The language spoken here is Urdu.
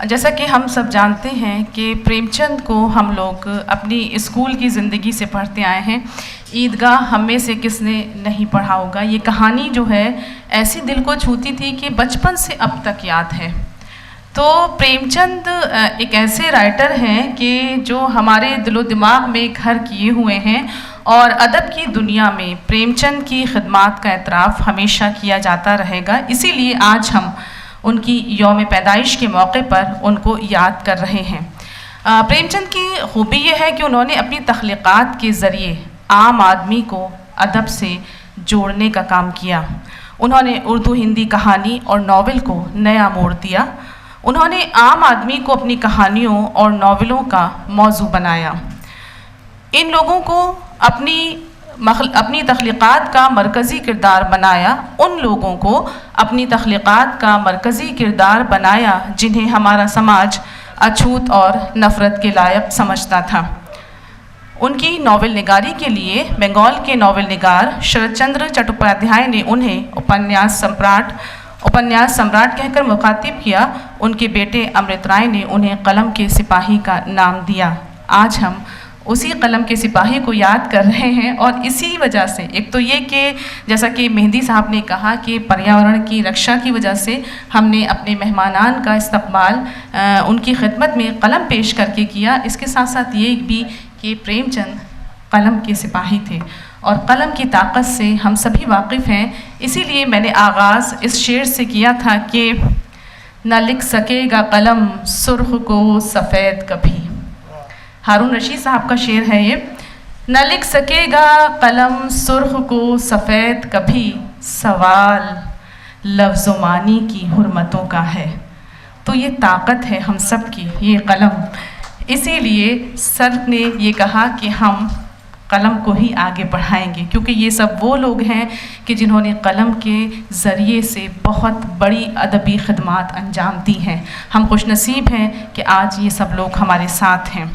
جیسا کہ ہم سب جانتے ہیں کہ پریم چند کو ہم لوگ اپنی اسکول کی زندگی سے پڑھتے آئے ہیں. عیدگاہ ہم میں سے کس نے نہیں پڑھا ہوگا. یہ کہانی جو ہے ایسی دل کو چھوتی تھی کہ بچپن سے اب تک یاد ہے. تو پریم چند ایک ایسے رائٹر ہیں کہ جو ہمارے دل و دماغ میں گھر کیے ہوئے ہیں اور ادب کی دنیا میں پریم چند کی خدمات کا اعتراف ہمیشہ کیا جاتا رہے گا. اسی لیے آج ہم ان کی یوم پیدائش کے موقع پر ان کو یاد کر رہے ہیں. پریم چند کی خوبی یہ ہے کہ انہوں نے اپنی تخلیقات کے ذریعے عام آدمی کو ادب سے جوڑنے کا کام کیا. انہوں نے اردو ہندی کہانی اور ناول کو نیا موڑ دیا. انہوں نے عام آدمی کو اپنی کہانیوں اور ناولوں کا موضوع بنایا. ان لوگوں کو اپنی تخلیقات کا مرکزی کردار بنایا. ان لوگوں کو اپنی تخلیقات کا مرکزی کردار بنایا جنہیں ہمارا سماج اچھوت اور نفرت کے لائق سمجھتا تھا. ان کی ناول نگاری کے لیے بنگال کے ناول نگار شرت چندر چٹوپادھیائے نے انہیں اپنیاس سمراٹ کہہ کر مخاطب کیا. ان کے بیٹے امرت رائے نے انہیں قلم کے سپاہی کا نام دیا. آج ہم اسی قلم کے سپاہی کو یاد کر رہے ہیں اور اسی وجہ سے ایک تو یہ کہ جیسا کہ مہندی صاحب نے کہا کہ پریاورن کی رکشا کی وجہ سے ہم نے اپنے مہمانان کا استقبال ان کی خدمت میں قلم پیش کر کے کیا. اس کے ساتھ ساتھ یہ بھی کہ پریم چند قلم کے سپاہی تھے اور قلم کی طاقت سے ہم سبھی واقف ہیں. اسی لیے میں نے آغاز اس شعر سے کیا تھا کہ نہ لکھ سکے گا قلم سرخ کو سفید کبھی. ہارون رشید صاحب کا شعر ہے یہ. نہ لکھ سکے گا قلم سرخ کو سفید کبھی، سوال لفظ و معنی کی حرمتوں کا ہے. تو یہ طاقت ہے ہم سب کی یہ قلم. اسی لیے سر نے یہ کہا کہ ہم قلم کو ہی آگے بڑھائیں گے کیونکہ یہ سب وہ لوگ ہیں کہ جنہوں نے قلم کے ذریعے سے بہت بڑی ادبی خدمات انجام دی ہیں. ہم خوش نصیب ہیں کہ آج یہ سب لوگ ہمارے ساتھ ہیں.